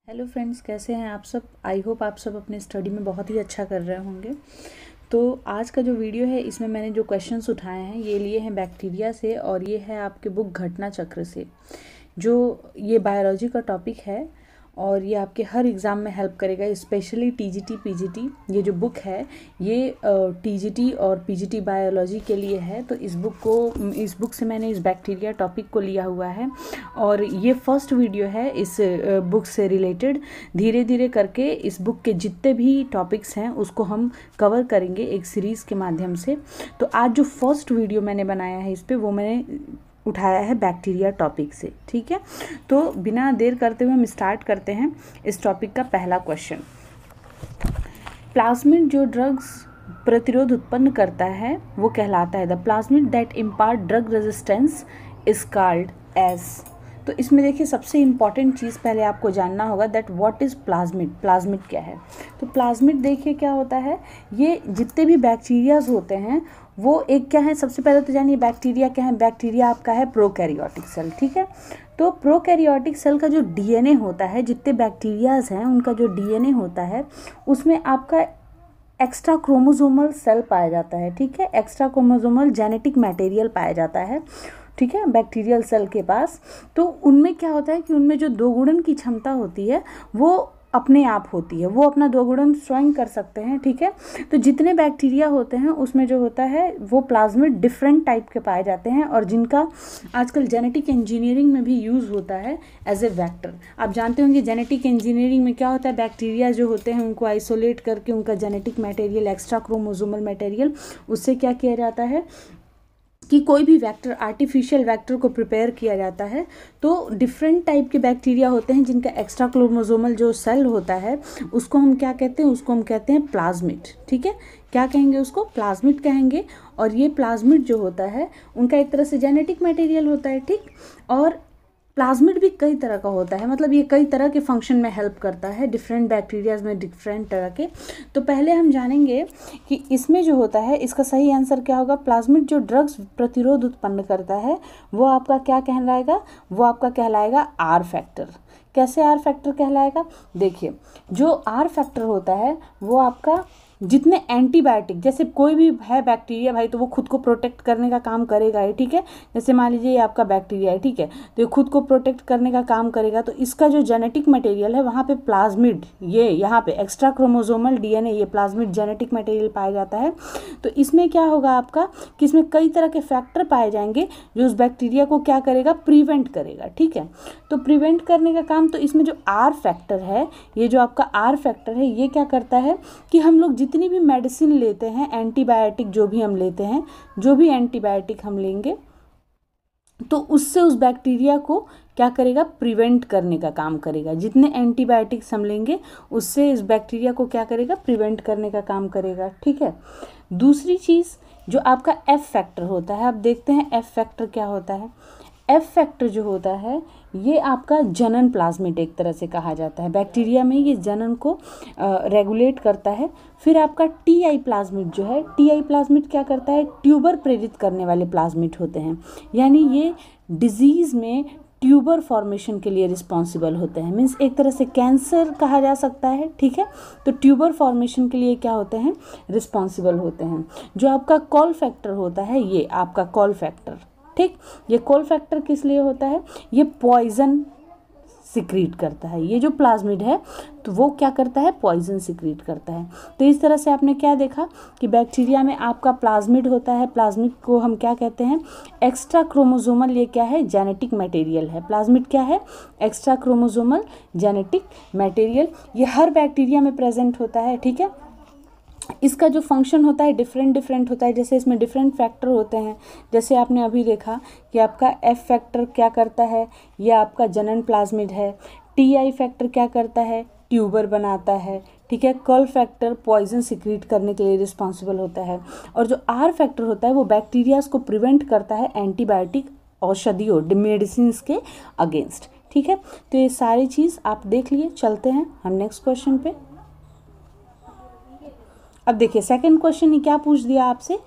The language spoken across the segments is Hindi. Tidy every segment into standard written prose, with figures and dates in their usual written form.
हेलो फ्रेंड्स, कैसे हैं आप सब। आई होप आप सब अपने स्टडी में बहुत ही अच्छा कर रहे होंगे। तो आज का जो वीडियो है इसमें मैंने जो क्वेश्चंस उठाए हैं ये लिए हैं बैक्टीरिया से, और ये है आपके बुक घटना चक्र से। जो ये बायोलॉजी का टॉपिक है और ये आपके हर एग्ज़ाम में हेल्प करेगा, स्पेशली टीजीटी पीजीटी। ये जो बुक है ये टीजीटी और पीजीटी बायोलॉजी के लिए है। तो इस बुक से मैंने इस बैक्टीरिया टॉपिक को लिया हुआ है और ये फर्स्ट वीडियो है इस बुक से रिलेटेड। धीरे धीरे करके इस बुक के जितने भी टॉपिक्स हैं उसको हम कवर करेंगे एक सीरीज़ के माध्यम से। तो आज जो फर्स्ट वीडियो मैंने बनाया है इस पर वो मैंने उठाया है बैक्टीरिया टॉपिक से, ठीक है। तो बिना देर करते हुए हम स्टार्ट करते हैं इस टॉपिक का पहला क्वेश्चन। प्लाज्मिड जो ड्रग्स प्रतिरोध उत्पन्न करता है वो कहलाता है, the plasmid that impart drug resistance is called as. तो इसमें देखिए सबसे इम्पॉर्टेंट चीज़ पहले आपको जानना होगा that what is plasmid. Plasmid क्या है? तो प्लाज्मिड देखिए क्या होता है, ये जितने भी बैक्टीरियाज होते हैं वो एक क्या है, सबसे पहले तो जानिए बैक्टीरिया क्या है। बैक्टीरिया आपका है प्रोकैरियोटिक सेल, ठीक है। तो प्रोकैरियोटिक सेल का जो डीएनए होता है, जितने बैक्टीरियाज हैं उनका जो डीएनए होता है उसमें आपका एक्स्ट्रा क्रोमोसोमल सेल पाया जाता है, ठीक है। एक्स्ट्रा क्रोमोसोमल जेनेटिक मटेरियल पाया जाता है, ठीक है, बैक्टीरियल सेल के पास। तो उनमें क्या होता है कि उनमें जो दोगुणन की क्षमता होती है वो अपने आप होती है, वो अपना दोगुणन स्वयं कर सकते हैं, ठीक है। तो जितने बैक्टीरिया होते हैं उसमें जो होता है वो प्लाज्मिड डिफरेंट टाइप के पाए जाते हैं और जिनका आजकल जेनेटिक इंजीनियरिंग में भी यूज़ होता है एज ए वेक्टर। आप जानते होंगे जेनेटिक इंजीनियरिंग में क्या होता है, बैक्टीरिया जो होते हैं उनको आइसोलेट करके उनका genetic material, extra chromosomal material, उससे क्या किया जाता है कि कोई भी वेक्टर, आर्टिफिशियल वेक्टर को प्रिपेयर किया जाता है। तो डिफरेंट टाइप के बैक्टीरिया होते हैं जिनका एक्स्ट्रा क्रोमोसोमल जो सेल होता है उसको हम क्या कहते हैं, उसको हम कहते हैं प्लाज्मिड, ठीक है। क्या कहेंगे उसको? प्लाज्मिड कहेंगे। और ये प्लाज्मिड जो होता है उनका एक तरह से जेनेटिक मटेरियल होता है, ठीक। और प्लाज्मिड भी कई तरह का होता है, मतलब ये कई तरह के फंक्शन में हेल्प करता है, डिफरेंट बैक्टीरियाज में डिफरेंट तरह के। तो पहले हम जानेंगे कि इसमें जो होता है इसका सही आंसर क्या होगा। प्लाज्मिड जो ड्रग्स प्रतिरोध उत्पन्न करता है वो आपका क्या कहलाएगा? वो आपका कहलाएगा आर फैक्टर। कैसे आर फैक्टर कहलाएगा? देखिए जो आर फैक्टर होता है वो आपका जितने एंटीबायोटिक, जैसे कोई भी है बैक्टीरिया भाई तो वो खुद को प्रोटेक्ट करने का काम करेगा ही, ठीक है। जैसे मान लीजिए ये आपका बैक्टीरिया है, ठीक है, तो ये खुद को प्रोटेक्ट करने का काम करेगा। तो इसका जो जेनेटिक मटेरियल है वहाँ पे प्लाज्मिड, ये यहाँ पे एक्स्ट्रा क्रोमोसोमल डीएनए, ये प्लाज्मिड जेनेटिक मटेरियल पाया जाता है। तो इसमें क्या होगा आपका कि इसमें कई तरह के फैक्टर पाए जाएंगे जो उस बैक्टीरिया को क्या करेगा, प्रिवेंट करेगा, ठीक है। तो प्रिवेंट करने का काम, तो इसमें जो आर फैक्टर है, ये जो आपका आर फैक्टर है ये क्या करता है कि हम लोग जितनी भी मेडिसिन लेते हैं, एंटीबायोटिक जो भी हम लेते हैं, जो भी एंटीबायोटिक हम लेंगे तो उससे उस बैक्टीरिया को क्या करेगा, प्रिवेंट करने का काम करेगा। जितने एंटीबायोटिक्स हम लेंगे उससे इस बैक्टीरिया को क्या करेगा, प्रिवेंट करने का काम करेगा, ठीक है। दूसरी चीज़ जो आपका एफ फैक्टर होता है, आप देखते हैं एफ फैक्टर क्या होता है। एफ फैक्टर जो होता है ये आपका जनन प्लाज्मिड एक तरह से कहा जाता है। बैक्टीरिया में ये जनन को रेगुलेट करता है। फिर आपका टी आई प्लाज्मिड जो है, टी आई प्लाज्मिड क्या करता है, ट्यूबर प्रेरित करने वाले प्लाज्मिड होते हैं, यानी ये डिजीज़ में ट्यूबर फॉर्मेशन के लिए रिस्पॉन्सिबल होते हैं। मीन्स एक तरह से कैंसर कहा जा सकता है, ठीक है। तो ट्यूबर फॉर्मेशन के लिए क्या होते हैं, रिस्पॉन्सिबल होते हैं। जो आपका कॉल फैक्टर होता है, ये आपका कॉल फैक्टर, ठीक, ये कॉल फैक्टर किस लिए होता है, ये पॉइजन सिक्रीट करता है। ये जो प्लाज्मिड है तो वो क्या करता है, पॉइजन सिक्रीट करता है। तो इस तरह से आपने क्या देखा कि बैक्टीरिया में आपका प्लाज्मिड होता है। प्लाज्मिड को हम क्या कहते हैं, एक्स्ट्रा क्रोमोसोमल, ये क्या है, जेनेटिक मटेरियल है। प्लाज्मिड क्या है, एक्स्ट्रा क्रोमोसोमल जेनेटिक मटेरियल। ये हर बैक्टीरिया में प्रेजेंट होता है, ठीक है। इसका जो फंक्शन होता है डिफरेंट होता है। जैसे इसमें डिफरेंट फैक्टर होते हैं, जैसे आपने अभी देखा कि आपका एफ फैक्टर क्या करता है, ये आपका जनन प्लाज्मिड है। टी आई फैक्टर क्या करता है, ट्यूबर बनाता है, ठीक है। कॉल फैक्टर पॉइजन सिक्रीट करने के लिए रिस्पॉन्सिबल होता है। और जो आर फैक्टर होता है वो बैक्टीरियाज को प्रिवेंट करता है एंटीबायोटिक औषधियों, मेडिसिन के अगेंस्ट, ठीक है। तो ये सारी चीज़ आप देख लिए। चलते हैं हम नेक्स्ट क्वेश्चन पे। अब देखिए सेकंड क्वेश्चन ही क्या पूछ दिया आपसे,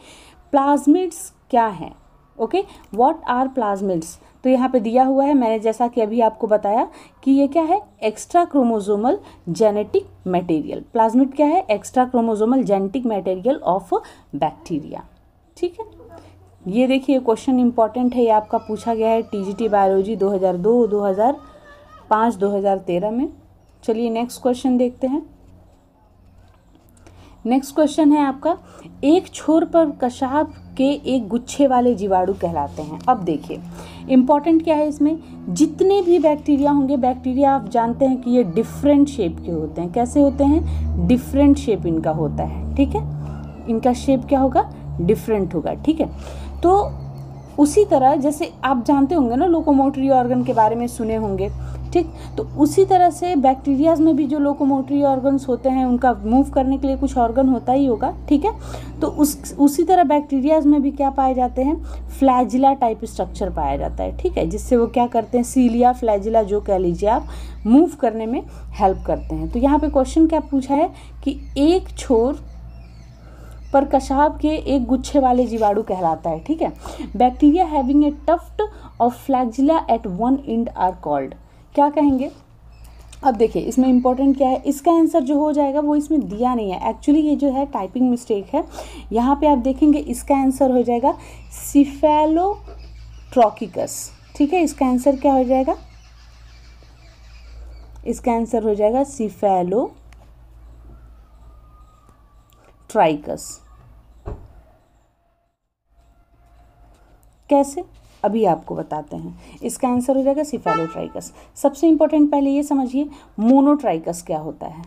प्लाज्मिड्स क्या है, ओके, व्हाट आर प्लाज्मिड्स। तो यहाँ पे दिया हुआ है, मैंने जैसा कि अभी आपको बताया कि ये क्या है, extra chromosomal genetic material. Plasmid क्या है, extra chromosomal genetic material of bacteria. ठीक है, ये देखिए क्वेश्चन इंपॉर्टेंट है, ये आपका पूछा गया है टीजीटी बायोलॉजी 2002, 2005, 2013 में। चलिए नेक्स्ट क्वेश्चन देखते हैं। नेक्स्ट क्वेश्चन है आपका, एक छोर पर कशाप के एक गुच्छे वाले जीवाणु कहलाते हैं। अब देखिए इंपॉर्टेंट क्या है इसमें, जितने भी बैक्टीरिया होंगे, बैक्टीरिया आप जानते हैं कि ये डिफरेंट शेप के होते हैं। कैसे होते हैं, डिफरेंट शेप इनका होता है। ठीक है, इनका शेप क्या होगा, डिफरेंट होगा। ठीक है, तो उसी तरह जैसे आप जानते होंगे ना, लोकोमोटरी ऑर्गन के बारे में सुने होंगे। ठीक, तो उसी तरह से बैक्टीरियाज में भी जो लोकोमोटरी ऑर्गन्स होते हैं, उनका मूव करने के लिए कुछ ऑर्गन होता ही होगा। ठीक है, तो उसी तरह बैक्टीरियाज में भी क्या पाए जाते हैं, फ्लैजिला टाइप स्ट्रक्चर पाया जाता है। ठीक है, जिससे वो क्या करते हैं, सीलिया फ्लैजिला जो कह लीजिए आप, मूव करने में हेल्प करते हैं। तो यहाँ पे क्वेश्चन क्या पूछा है कि एक छोर पर कशाप के एक गुच्छे वाले जीवाणु कहलाता है। ठीक है, bacteria having a tuft of flagella at one end are called, क्या कहेंगे। अब देखिए इसमें इंपॉर्टेंट क्या है, इसका आंसर जो हो जाएगा वो इसमें दिया नहीं है। एक्चुअली ये जो है टाइपिंग मिस्टेक है। यहाँ पे आप देखेंगे इसका आंसर हो जाएगा सिफेलोट्रॉकिकस। ठीक है, इसका आंसर क्या हो जाएगा, इसका आंसर हो जाएगा सिफेलोट्राइकस। कैसे, अभी आपको बताते हैं। इसका आंसर हो जाएगा सिफेलोट्राइकस। सबसे इंपॉर्टेंट पहले ये समझिए मोनोट्राइकस क्या होता है।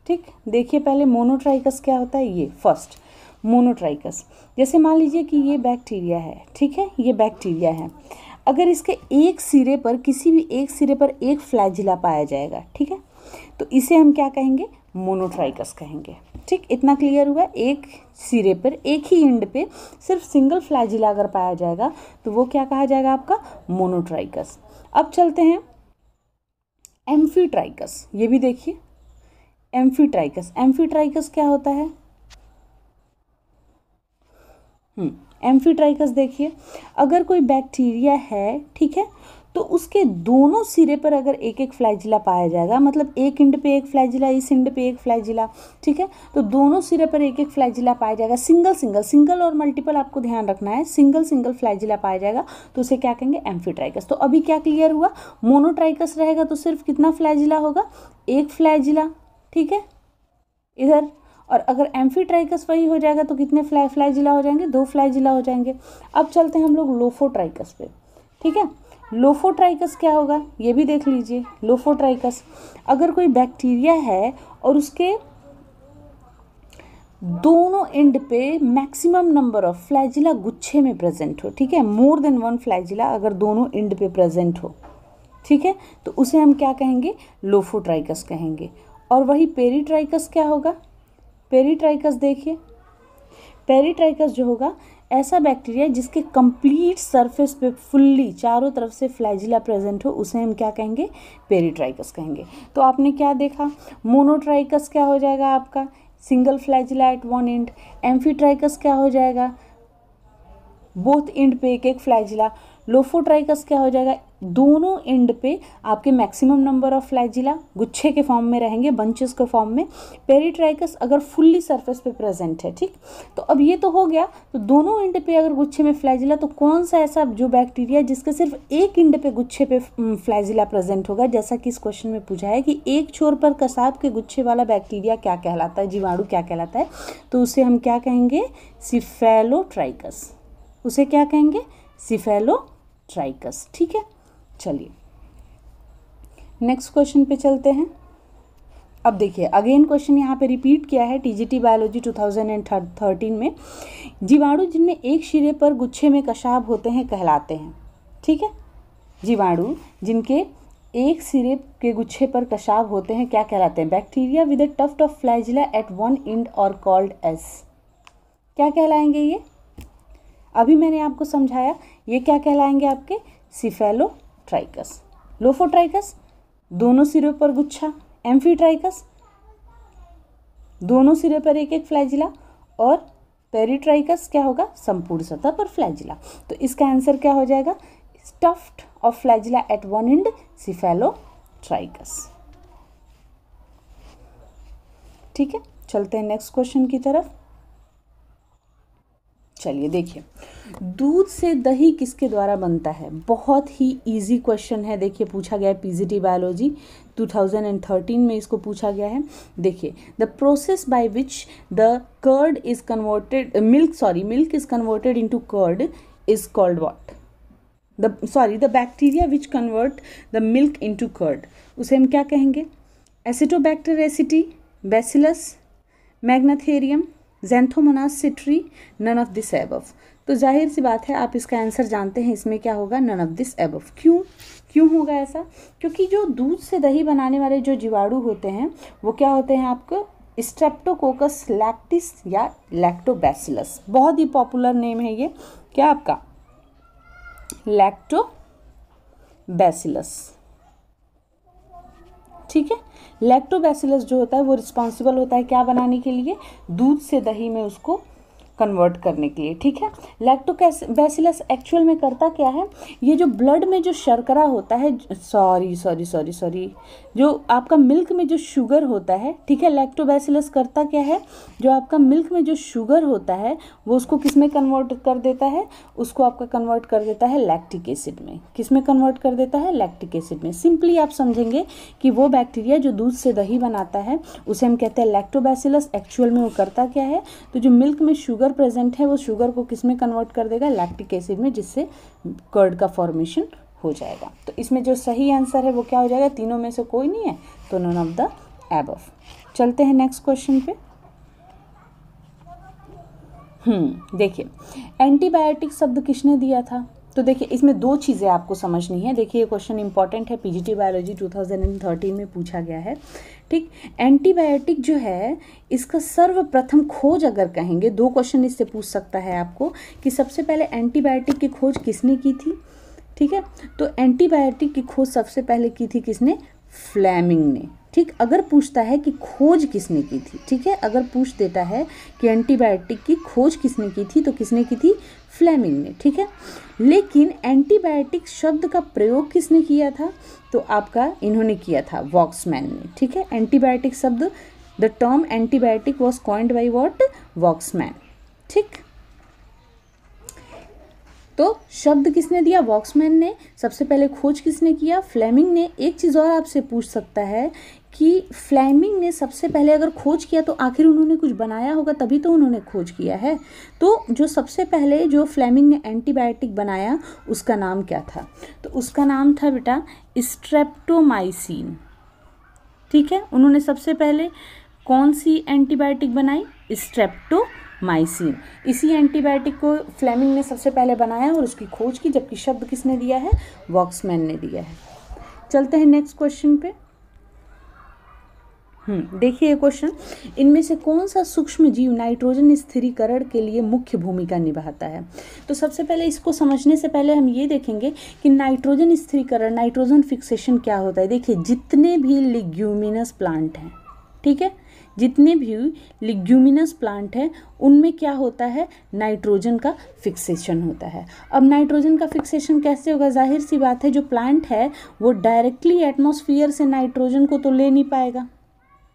ठीक, देखिए पहले मोनोट्राइकस क्या होता है, ये फर्स्ट मोनोट्राइकस। जैसे मान लीजिए कि ये बैक्टीरिया है। ठीक है, ये बैक्टीरिया है, अगर इसके एक सिरे पर, किसी भी एक सिरे पर एक फ्लैजिला पाया जाएगा। ठीक है, तो इसे हम क्या कहेंगे, मोनोट्राइकस कहेंगे। ठीक, इतना क्लियर हुआ। एक सिरे पर, एक ही एंड पे सिर्फ सिंगल फ्लैजिला अगर पाया जाएगा तो वो क्या कहा जाएगा, आपका मोनोट्राइकस। अब चलते हैं एम्फीट्राइकस। ये भी देखिए एम्फीट्राइकस। एम्फीट्राइकस क्या होता है, एम्फीट्राइकस देखिए, अगर कोई बैक्टीरिया है, ठीक है, तो उसके दोनों सिरे पर अगर एक एक फ्लैजिला पाया जाएगा, मतलब एक एंड पे एक फ्लैजिला, इस एंड पे एक फ्लैजिला। ठीक है, तो दोनों सिरे पर एक एक फ्लैजिला पाया जाएगा, सिंगल सिंगल, सिंगल और मल्टीपल आपको ध्यान रखना है, सिंगल सिंगल फ्लैजिला पाया जाएगा तो उसे क्या कहेंगे, एम्फीट्राइकस। तो अभी क्या क्लियर हुआ, मोनोट्राइकस रहेगा तो सिर्फ कितना फ्लैजिला होगा, एक फ्लैजिला। ठीक है, इधर, और अगर एम्फीट्राइकस वही हो जाएगा तो कितने फ्लैजिला हो जाएंगे, दो फ्लैजिला हो जाएंगे। अब चलते हैं हम लोग लोफोट्राइकस पे। ठीक है, लोफोट्राइकस क्या होगा ये भी देख लीजिए। लोफोट्राइकस, अगर कोई बैक्टीरिया है और उसके दोनों एंड पे मैक्सिमम नंबर ऑफ फ्लैजिला गुच्छे में प्रेजेंट हो। ठीक है, मोर देन वन फ्लैजिला अगर दोनों एंड पे प्रेजेंट हो, ठीक है, तो उसे हम क्या कहेंगे, लोफोट्राइकस कहेंगे। और वही पेरीट्राइकस क्या होगा, पेरीट्राइकस देखिए, पेरीट्राइकस जो होगा ऐसा बैक्टीरिया जिसके कंप्लीट सरफेस पे फुल्ली चारों तरफ से फ्लैजिला प्रेजेंट हो, उसे हम क्या कहेंगे, पेरीट्राइकस कहेंगे। तो आपने क्या देखा, मोनोट्राइकस क्या हो जाएगा आपका, single flagella at one end. Amphitrichous क्या हो जाएगा, बोथ एंड पे एक एक फ्लैजिला। लोफोट्राइकस क्या हो जाएगा, दोनों एंड पे आपके मैक्सिमम नंबर ऑफ फ्लैजिला गुच्छे के फॉर्म में रहेंगे, बंचेस के फॉर्म में। पेरीट्राइकस अगर फुल्ली सरफेस पे प्रेजेंट है। ठीक, तो अब ये तो हो गया, तो दोनों एंड पे अगर गुच्छे में फ्लैजिला, तो कौन सा ऐसा जो बैक्टीरिया जिसके सिर्फ एक एंड पे गुच्छे पे फ्लैजिला प्रेजेंट होगा, जैसा कि इस क्वेश्चन में पूछा है कि एक छोर पर कसाब के गुच्छे वाला बैक्टीरिया क्या कहलाता है, जीवाणु क्या कहलाता है, तो उसे हम क्या कहेंगे, सिफेलोट्राइकस। उसे क्या कहेंगे, सिफेलोट्राइकस। ठीक है, चलिए नेक्स्ट क्वेश्चन पे चलते हैं। अब देखिए अगेन क्वेश्चन यहाँ पे रिपीट किया है टीजीटी बायोलॉजी 2013 में। जीवाणु जिनमें एक सिरे पर गुच्छे में कशाब होते हैं कहलाते हैं। ठीक है, जीवाणु जिनके एक सिरे के गुच्छे पर कशाब होते हैं क्या कहलाते हैं, bacteria with a tuft of flagella at one end are called as, क्या कहलाएंगे ये, अभी मैंने आपको समझाया, ये क्या कहलाएंगे आपके, सिफेलोट्राइकस। लोफोट्राइकस दोनों सिरों पर गुच्छा, एम्फीट्राइकस दोनों सिरे पर एक एक फ्लैजिला, और पेरीट्राइकस क्या होगा, संपूर्ण सतह पर फ्लैजिला। तो इसका आंसर क्या हो जाएगा, stuffed of flagella at one end, cephalotrichus। ठीक है, चलते हैं नेक्स्ट क्वेश्चन की तरफ। चलिए देखिए, दूध से दही किसके द्वारा बनता है? बहुत ही इजी क्वेश्चन है। देखिए पूछा गया है पीजीटी बायोलॉजी 2013 में इसको पूछा गया है। देखिए, the process by which the curd is converted milk is converted into curd is called what? The bacteria which convert the milk into curd, उसे हम क्या कहेंगे? Acetobacter aceti, Bacillus, Magnatherium, Xanthomonas citri, none of this above. तो जाहिर सी बात है आप इसका आंसर जानते हैं, इसमें क्या होगा? None of this above. क्यों होगा ऐसा? क्योंकि जो दूध से दही बनाने वाले जो जीवाणु होते हैं वो क्या होते हैं आपको? स्ट्रेप्टोकोकस लैक्टिस या लैक्टोबैसिलस। बहुत ही पॉपुलर नेम है ये, क्या आपका? लैक्टोबैसिलस। ठीक है, लैक्टोबैसिलस जो होता है वो रिस्पॉन्सिबल होता है क्या बनाने के लिए? दूध से दही में उसको कन्वर्ट करने के लिए। ठीक है, लैक्टोबैसिलस एक्चुअल में करता क्या है? ये जो ब्लड में जो शर्करा होता है, सॉरी जो आपका मिल्क में जो शुगर होता है, ठीक है, लैक्टोबैसिलस करता क्या है? जो आपका मिल्क में जो शुगर होता है वो उसको किस में कन्वर्ट कर देता है? उसको आपका कन्वर्ट कर देता है लैक्टिक एसिड में। किस में कन्वर्ट कर देता है? लैक्टिक एसिड में। सिंपली आप समझेंगे कि वो बैक्टीरिया जो दूध से दही बनाता है उसे हम कहते हैं लैक्टोबैसिलस। एक्चुअल में वो करता क्या है? तो जो मिल्क में शुगर प्रेजेंट है वो शुगर को किस में कन्वर्ट कर देगा? लैक्टिक एसिड में, जिससे कर्ड का फॉर्मेशन हो जाएगा। तो इसमें जो सही आंसर है वो क्या हो जाएगा? तीनों में से कोई नहीं है, तो नन ऑफ द एबव। चलते हैं नेक्स्ट क्वेश्चन पे। देखिए, एंटीबायोटिक शब्द किसने दिया था? तो देखिए इसमें दो चीज़ें आपको समझनी है। देखिए ये क्वेश्चन इंपॉर्टेंट है, पीजीटी बायोलॉजी 2013 में पूछा गया है। ठीक, एंटीबायोटिक जो है इसका सर्वप्रथम खोज अगर कहेंगे, दो क्वेश्चन इससे पूछ सकता है आपको कि सबसे पहले एंटीबायोटिक की खोज किसने की थी? ठीक है, तो एंटीबायोटिक की खोज सबसे पहले की थी किसने? फ्लेमिंग ने। ठीक, अगर पूछता है कि खोज किसने की थी, ठीक है, अगर पूछ देता है कि एंटीबायोटिक की खोज किसने की थी, तो किसने की थी? फ्लेमिंग ने। ठीक है, लेकिन एंटीबायोटिक शब्द का प्रयोग किसने किया था? तो आपका इन्होंने किया था, वॉक्समैन ने। ठीक है, एंटीबायोटिक शब्द, the term antibiotic was coined by what? Voxman. ठीक, तो शब्द किसने दिया? वॉक्समैन ने। सबसे पहले खोज किसने किया? फ्लेमिंग ने। एक चीज़ और आपसे पूछ सकता है कि फ्लेमिंग ने सबसे पहले अगर खोज किया तो आखिर उन्होंने कुछ बनाया होगा, तभी तो उन्होंने खोज किया है। तो जो सबसे पहले जो फ्लेमिंग ने एंटीबायोटिक बनाया उसका नाम क्या था? तो उसका नाम था बेटा स्ट्रेप्टोमाइसिन। ठीक है, उन्होंने सबसे पहले कौन सी एंटीबायोटिक बनाई? स्ट्रेप्टोमाइसिन। इसी एंटीबायोटिक को फ्लेमिंग ने सबसे पहले बनाया और उसकी खोज की, जबकि शब्द किसने दिया है? वॉक्समैन ने दिया है। चलते हैं नेक्स्ट क्वेश्चन पे। देखिए ये क्वेश्चन, इनमें से कौन सा सूक्ष्म जीव नाइट्रोजन स्थिरीकरण के लिए मुख्य भूमिका निभाता है? तो सबसे पहले इसको समझने से पहले हम ये देखेंगे कि नाइट्रोजन स्थिरीकरण, नाइट्रोजन फिक्सेशन क्या होता है। देखिए जितने भी लिग्यूमिनस प्लांट हैं, ठीक है, जितने भी लिग्यूमिनस प्लांट हैं उनमें क्या होता है? नाइट्रोजन का फिक्सेशन होता है। अब नाइट्रोजन का फिक्सेशन कैसे होगा? जाहिर सी बात है, जो प्लांट है वो डायरेक्टली एटमॉस्फेयर से नाइट्रोजन को तो ले नहीं पाएगा,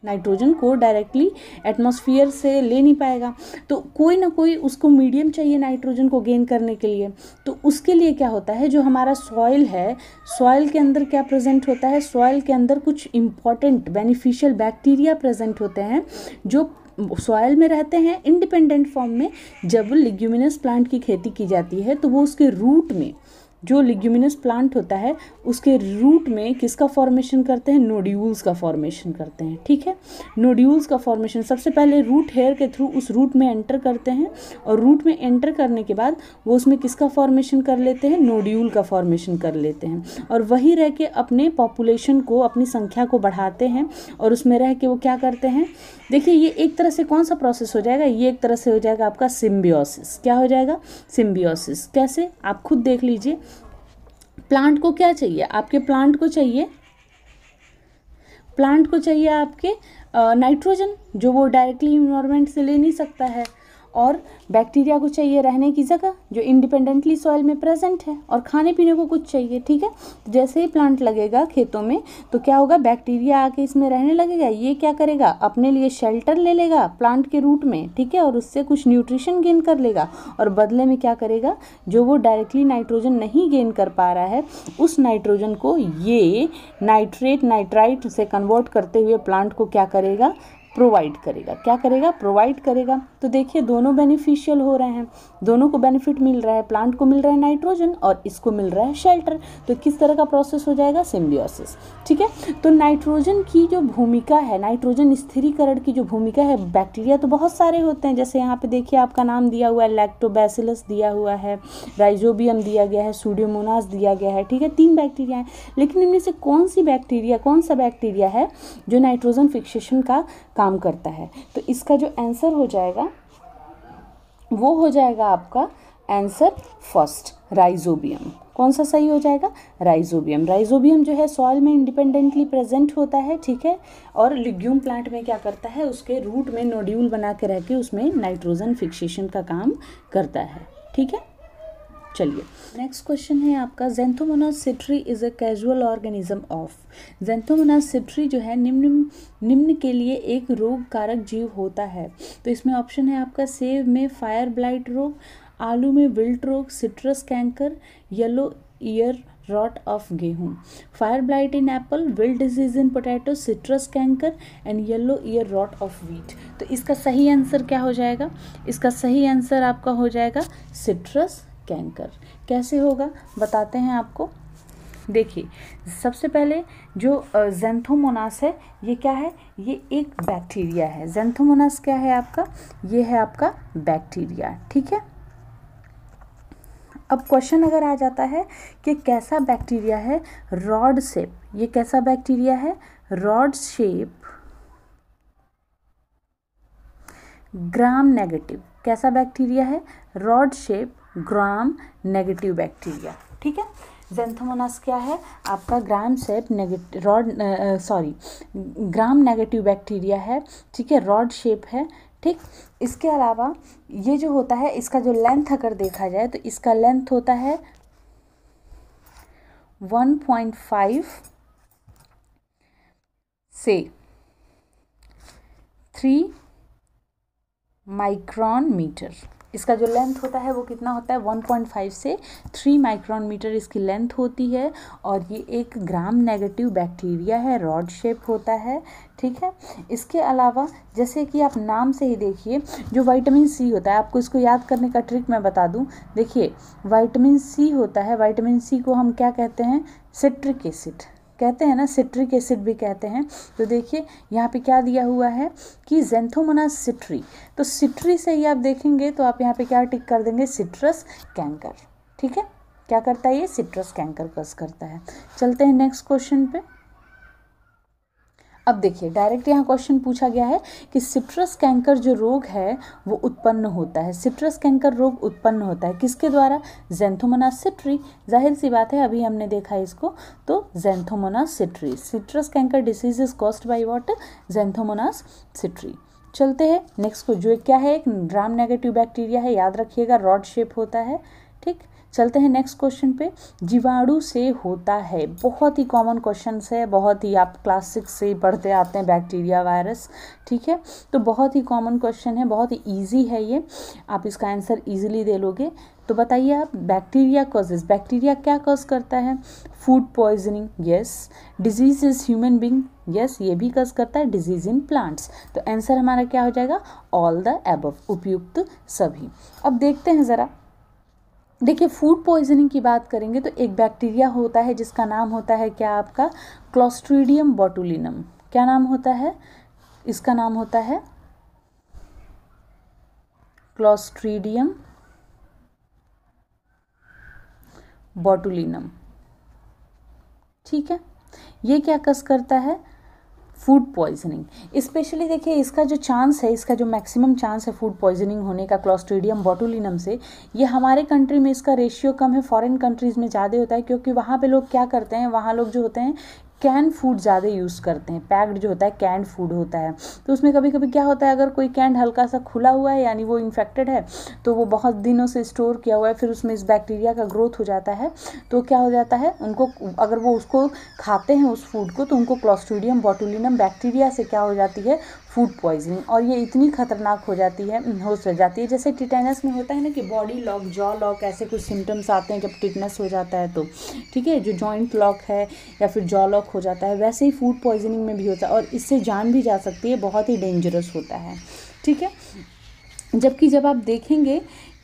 नाइट्रोजन को डायरेक्टली एटमॉस्फेयर से ले नहीं पाएगा, तो कोई ना कोई उसको मीडियम चाहिए नाइट्रोजन को गेन करने के लिए। तो उसके लिए क्या होता है, जो हमारा सॉइल है, सॉइल के अंदर क्या प्रेजेंट होता है? सॉइल के अंदर कुछ इंपॉर्टेंट बेनिफिशियल बैक्टीरिया प्रेजेंट होते हैं जो सॉइल में रहते हैं इंडिपेंडेंट फॉर्म में। जब लिग्यूमिनस प्लांट की खेती की जाती है तो वो उसके रूट में, जो लिग्यूमिनस प्लांट होता है उसके रूट में किसका फॉर्मेशन करते हैं? नोड्यूल्स का फॉर्मेशन करते हैं। ठीक है, नोड्यूल्स का फॉर्मेशन सबसे पहले रूट हेयर के थ्रू उस रूट में एंटर करते हैं, और रूट में एंटर करने के बाद वो उसमें किसका फॉर्मेशन कर लेते हैं? नोड्यूल का फॉर्मेशन कर लेते हैं, और वहीं रह के अपने पॉपुलेशन को, अपनी संख्या को बढ़ाते हैं, और उसमें रह के वो क्या करते हैं? देखिए ये एक तरह से कौन सा प्रोसेस हो जाएगा? ये एक तरह से हो जाएगा आपका सिम्बियोसिस। क्या हो जाएगा? सिम्बियोसिस। कैसे? आप खुद देख लीजिए। प्लांट को क्या चाहिए? आपके प्लांट को चाहिए आपके नाइट्रोजन, जो वो डायरेक्टली इन्वायरमेंट से ले नहीं सकता है, और बैक्टीरिया को चाहिए रहने की जगह जो इंडिपेंडेंटली सॉइल में प्रेजेंट है, और खाने पीने को कुछ चाहिए, ठीक है। तो जैसे ही प्लांट लगेगा खेतों में तो क्या होगा, बैक्टीरिया आके इसमें रहने लगेगा, ये क्या करेगा, अपने लिए शेल्टर ले लेगा प्लांट के रूट में, ठीक है, और उससे कुछ न्यूट्रिशन गेन कर लेगा, और बदले में क्या करेगा, जो वो डायरेक्टली नाइट्रोजन नहीं गेन कर पा रहा है उस नाइट्रोजन को ये नाइट्रेट नाइट्राइट से कन्वर्ट करते हुए प्लांट को क्या करेगा, प्रोवाइड करेगा। क्या करेगा, प्रोवाइड करेगा। तो देखिए दोनों बेनिफिशियल हो रहे हैं, दोनों को बेनिफिट मिल रहा है, प्लांट को मिल रहा है नाइट्रोजन और इसको मिल रहा है शेल्टर। तो किस तरह का प्रोसेस हो जाएगा, सिम्बियोसिस, ठीक है। तो नाइट्रोजन की जो भूमिका है, नाइट्रोजन स्थिरीकरण की जो भूमिका है, बैक्टीरिया तो बहुत सारे होते हैं, जैसे यहाँ पे देखिए आपका नाम दिया हुआ है, लैक्टोबैसिलस दिया हुआ है, राइजोबियम दिया गया है, सूडोमोनास दिया गया है, ठीक है, 3 बैक्टीरिया हैं। लेकिन इनमें से कौन सा बैक्टीरिया है जो नाइट्रोजन फिक्सेशन का काम करता है? तो इसका जो आंसर हो जाएगा वो हो जाएगा आपका आंसर फर्स्ट, राइजोबियम। कौन सा सही हो जाएगा, राइजोबियम। राइजोबियम जो है सॉइल में इंडिपेंडेंटली प्रेजेंट होता है, ठीक है, और लिग्यूम प्लांट में क्या करता है, उसके रूट में नोड्यूल बना के रह के उसमें नाइट्रोजन फिक्सेशन का काम करता है, ठीक है। चलिए नेक्स्ट क्वेश्चन है आपका, Xanthomonas citri is a casual organism of. Xanthomonas citri जो है निम्न के लिए एक रोग कारक जीव होता है। तो इसमें ऑप्शन है आपका, सेब में फायर ब्लाइट रोग, आलू में विल्ट रोग, citrus canker, yellow ear rot of गेहूं। Fire blight in apple, wilt disease in potato, citrus canker and yellow ear rot of wheat. तो इसका सही आंसर क्या हो जाएगा, इसका सही आंसर आपका हो जाएगा सिट्रस कैंकर। कैसे होगा बताते हैं आपको। देखिए सबसे पहले जो ज़ैंथोमोनास है ये क्या है, ये एक बैक्टीरिया है। ज़ैंथोमोनास क्या है आपका, ये है आपका बैक्टीरिया, ठीक है। अब क्वेश्चन अगर आ जाता है कि कैसा बैक्टीरिया है, रॉड शेप, ये कैसा बैक्टीरिया है, रॉड शेप ग्राम नेगेटिव। कैसा बैक्टीरिया है, rod shape gram negative bacteria, ठीक है। ज़ैंथोमोनास क्या है आपका, ग्राम शेप ग्राम नेगेटिव बैक्टीरिया है, ठीक है, रॉड शेप है, ठीक। इसके अलावा ये जो होता है, इसका जो लेंथ अगर देखा जाए तो इसका लेंथ होता है 1.5 से 3 माइक्रोन मीटर। इसका जो लेंथ होता है वो कितना होता है, 1.5 से 3 माइक्रोन मीटर इसकी लेंथ होती है, और ये एक ग्राम नेगेटिव बैक्टीरिया है, रॉड शेप होता है, ठीक है। इसके अलावा जैसे कि आप नाम से ही देखिए, जो विटामिन सी होता है, आपको इसको याद करने का ट्रिक मैं बता दूं। देखिए विटामिन सी होता है, विटामिन सी को हम क्या कहते हैं, सिट्रिक एसिड कहते हैं ना, सिट्रिक एसिड भी कहते हैं। तो देखिए यहाँ पे क्या दिया हुआ है कि ज़ैंथोमोनास सिट्री, तो सिट्री से ही आप देखेंगे तो आप यहाँ पे क्या टिक कर देंगे, सिट्रस कैंकर, ठीक है। क्या करता है ये, सिट्रस कैंकर कस करता है। चलते हैं नेक्स्ट क्वेश्चन पे। अब देखिए डायरेक्ट यहाँ क्वेश्चन पूछा गया है कि सिट्रस कैंकर जो रोग है वो उत्पन्न होता है, सिट्रस कैंकर रोग उत्पन्न होता है किसके द्वारा, ज़ैंथोमोनास सिट्री। जाहिर सी बात है, अभी हमने देखा इसको, तो Xanthomonas citri. Citrus canker disease is caused by what, Xanthomonas citri. चलते हैं नेक्स्ट को, जो क्या है, एक ग्राम नेगेटिव बैक्टीरिया है, याद रखिएगा, रॉड शेप होता है, ठीक। चलते हैं नेक्स्ट क्वेश्चन पे, जीवाणु से होता है। बहुत ही कॉमन क्वेश्चन है, बहुत ही आप क्लास 6 से पढ़ते आते हैं, बैक्टीरिया वायरस, ठीक है। तो बहुत ही कॉमन क्वेश्चन है, बहुत ही इजी है ये, आप इसका आंसर इजीली दे लोगे। तो बताइए आप, बैक्टीरिया कॉजेज, बैक्टीरिया क्या कॉज करता है, food poisoning, yes. Disease is human being, yes, ये भी कॉज करता है, डिजीज इन प्लांट्स। तो आंसर हमारा क्या हो जाएगा, ऑल द अबव, उपयुक्त सभी। अब देखते हैं ज़रा, देखिए फूड पॉइजनिंग की बात करेंगे तो एक बैक्टीरिया होता है जिसका नाम होता है क्या आपका, क्लोस्ट्रीडियम बोटुलिनम। क्या नाम होता है, इसका नाम होता है क्लोस्ट्रीडियम बोटुलिनम, ठीक है। ये क्या कस करता है, फूड पॉइजनिंग। स्पेशली देखिए इसका जो चांस है, इसका जो मैक्सिमम चांस है फूड पॉइजनिंग होने का क्लोस्ट्रीडियम बोटुलिनम से, ये हमारे कंट्री में इसका रेशियो कम है, फॉरेन कंट्रीज़ में ज़्यादा होता है, क्योंकि वहाँ पे लोग क्या करते हैं, वहाँ लोग जो होते हैं कैन फूड ज़्यादा यूज़ करते हैं। पैक्ड जो होता है कैंड फूड होता है, तो उसमें कभी कभी क्या होता है, अगर कोई कैंड हल्का सा खुला हुआ है यानी वो इन्फेक्टेड है, तो वो बहुत दिनों से स्टोर किया हुआ है, फिर उसमें इस बैक्टीरिया का ग्रोथ हो जाता है, तो क्या हो जाता है उनको, अगर वो उसको खाते हैं उस फूड को, तो उनको क्लोस्ट्रीडियम बोटुलिनम बैक्टीरिया से क्या हो जाती है, फूड पॉइजनिंग। और ये इतनी खतरनाक हो जाती है जैसे टिटेनस में होता है ना कि बॉडी लॉक, जॉ लॉक, ऐसे कुछ सिम्टम्स आते हैं जब टिटनस हो जाता है तो, ठीक है, जो जॉइंट लॉक है या फिर जॉ लॉक हो जाता है, वैसे ही फूड पॉइजनिंग में भी होता है, और इससे जान भी जा सकती है, बहुत ही डेंजरस होता है, ठीक है। जबकि जब आप देखेंगे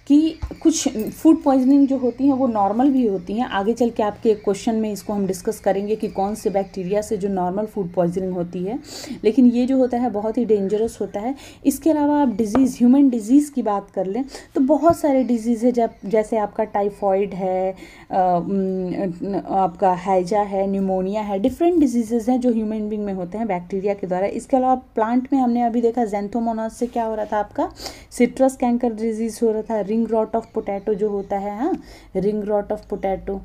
कि कुछ फूड पॉइजनिंग जो होती हैं वो नॉर्मल भी होती हैं, आगे चल के आपके एक क्वेश्चन में इसको हम डिस्कस करेंगे कि कौन से बैक्टीरिया से जो नॉर्मल फूड पॉइजनिंग होती है, लेकिन ये जो होता है बहुत ही डेंजरस होता है। इसके अलावा आप डिजीज़, ह्यूमन डिजीज़ की बात कर लें तो बहुत सारे डिजीज़ है, जब जैसे आपका टाइफॉइड है, आपका हैजा है, न्यूमोनिया है, डिफरेंट डिजीज़ हैं जो ह्यूमन बींग में होते हैं बैक्टीरिया के द्वारा। इसके अलावा प्लांट में हमने अभी देखा ज़ैंथोमोनास से क्या हो रहा था, आपका सिट्रस कैंकर डिजीज़ हो रहा था। रिंग रॉट ऑफ पोटैटो जो होता है, हाँ, ring rot of potato,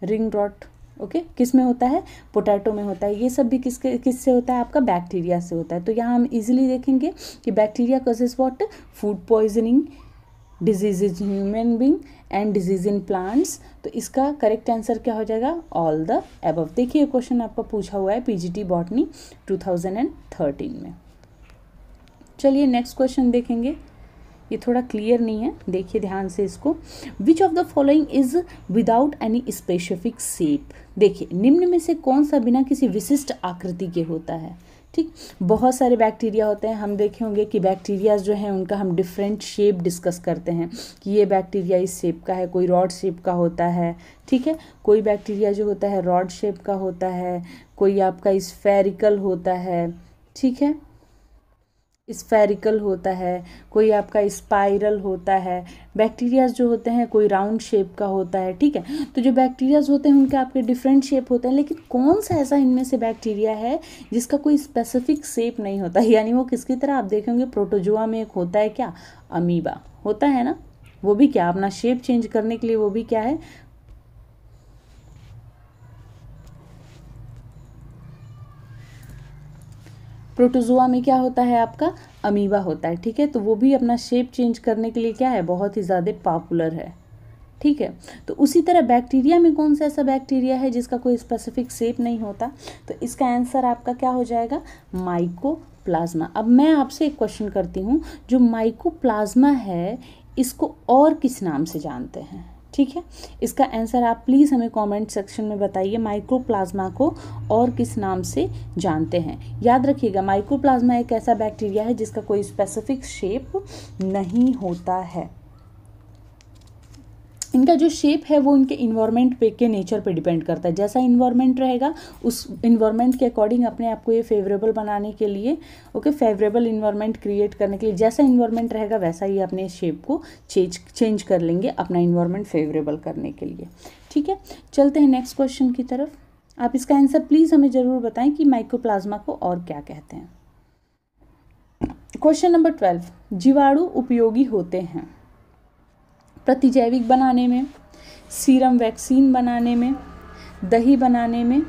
ring rot, okay, किस में होता है, पोटैटो में होता है। ये सब भी किससे होता है, आपका बैक्टीरिया से होता है। तो यहाँ हम इजीली देखेंगे कि bacteria causes what, food poisoning, disease in human being and disease in plants. तो इसका करेक्ट आंसर क्या हो जाएगा, ऑल द अबव। देखिए क्वेश्चन आपका पूछा हुआ है पीजीटी बॉटनी 2013 में। चलिए नेक्स्ट क्वेश्चन देखेंगे, ये थोड़ा क्लियर नहीं है, देखिए ध्यान से इसको। Which of the following is without any specific shape. देखिए निम्न में से कौन सा बिना किसी विशिष्ट आकृति के होता है, ठीक। बहुत सारे बैक्टीरिया होते हैं, हम देखे होंगे कि बैक्टीरिया जो हैं उनका हम डिफरेंट शेप डिस्कस करते हैं कि ये बैक्टीरिया इस शेप का है, कोई रॉड शेप का होता है, ठीक है, कोई बैक्टीरिया जो होता है रॉड शेप का होता है, कोई आपका स्फेरिकल होता है, ठीक है, स्फेरिकल होता है, कोई आपका स्पाइरल होता है। बैक्टीरियाज जो होते हैं कोई राउंड शेप का होता है, ठीक है। तो जो बैक्टीरियाज होते हैं उनके आपके डिफरेंट शेप होते हैं, लेकिन कौन सा ऐसा इनमें से बैक्टीरिया है जिसका कोई स्पेसिफिक शेप नहीं होता, यानी वो किसकी तरह, आप देखेंगे प्रोटोजोआ में एक होता है क्या, अमीबा होता है ना, वो भी क्या अपना शेप चेंज करने के लिए वो भी क्या है, प्रोटोजोआ में क्या होता है, आपका अमीबा होता है, ठीक है। तो वो भी अपना शेप चेंज करने के लिए क्या है, बहुत ही ज़्यादा पॉपुलर है, ठीक है। तो उसी तरह बैक्टीरिया में कौन सा ऐसा बैक्टीरिया है जिसका कोई स्पेसिफिक शेप नहीं होता, तो इसका आंसर आपका क्या हो जाएगा, माइकोप्लाज्मा। अब मैं आपसे एक क्वेश्चन करती हूँ, जो माइकोप्लाज्मा है इसको और किस नाम से जानते हैं, ठीक है। इसका आंसर आप प्लीज़ हमें कमेंट सेक्शन में बताइए, माइकोप्लाज्मा को और किस नाम से जानते हैं। याद रखिएगा माइकोप्लाज्मा एक ऐसा बैक्टीरिया है जिसका कोई स्पेसिफिक शेप नहीं होता है। इनका जो शेप है वो इनके इन्वायरमेंट पे के नेचर पे डिपेंड करता है, जैसा इन्वायरमेंट रहेगा उस इन्वायरमेंट के अकॉर्डिंग अपने आप को ये फेवरेबल बनाने के लिए, ओके, फेवरेबल इन्वायरमेंट क्रिएट करने के लिए जैसा इन्वायरमेंट रहेगा वैसा ही अपने शेप को चेंज कर लेंगे अपना इन्वायरमेंट फेवरेबल करने के लिए, ठीक है। चलते हैं नेक्स्ट क्वेश्चन की तरफ। आप इसका आंसर प्लीज़ हमें ज़रूर बताएं कि माइकोप्लाज्मा को और क्या कहते हैं। क्वेश्चन नंबर 12, जीवाणु उपयोगी होते हैं प्रतिजैविक बनाने में, सीरम वैक्सीन बनाने में, दही बनाने में,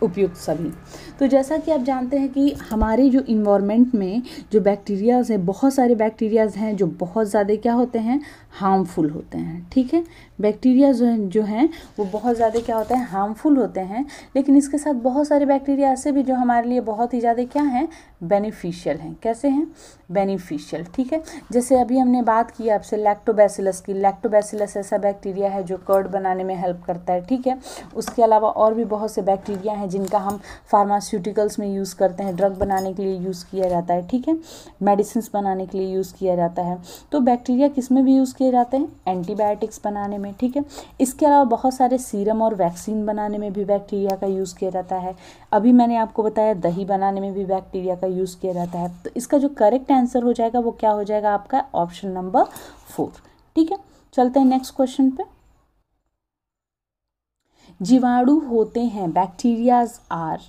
उपयुक्त सभी। तो जैसा कि आप जानते हैं कि हमारे जो इन्वायरमेंट में जो बैक्टीरियाज़ हैं, बहुत सारे बैक्टीरियाज़ हैं जो बहुत ज़्यादा क्या होते हैं, हार्मफुल होते हैं, ठीक है। बैक्टीरिया जो हैं वो बहुत ज़्यादा क्या होते हैं, हार्मफुल होते हैं, लेकिन इसके साथ बहुत सारे बैक्टीरिया ऐसे भी जो हमारे लिए बहुत ही ज़्यादा क्या हैं, बेनिफिशियल हैं। कैसे हैं, बेनिफिशियल, ठीक है। जैसे अभी हमने बात की आपसे लैक्टोबैसिलस की, लैक्टोबैसिलस ऐसा बैक्टीरिया है जो कर्ड बनाने में हेल्प करता है, ठीक है। उसके अलावा और भी बहुत से बैक्टीरिया हैं जिनका हम फार्मास्यूटिकल्स में यूज़ करते हैं, ड्रग बनाने के लिए यूज़ किया जाता है, ठीक है, मेडिसिन बनाने के लिए यूज़ किया जाता है। तो बैक्टीरिया किस में भी यूज़ किए जाते हैं, एंटीबायोटिक्स बनाने में, ठीक है। इसके अलावा बहुत सारे सीरम और वैक्सीन बनाने में भी बैक्टीरिया का यूज़ किया जाता है। अभी मैंने आपको बताया दही बनाने में भी बैक्टीरिया का यूज़ किया जाता है। तो इसका जो करेक्ट आंसर हो जाएगा वो क्या हो जाएगा, आपका ऑप्शन नंबर 4, ठीक है। चलते हैं नेक्स्ट क्वेश्चन पे। जीवाणु होते हैं, बैक्टीरियाज आर,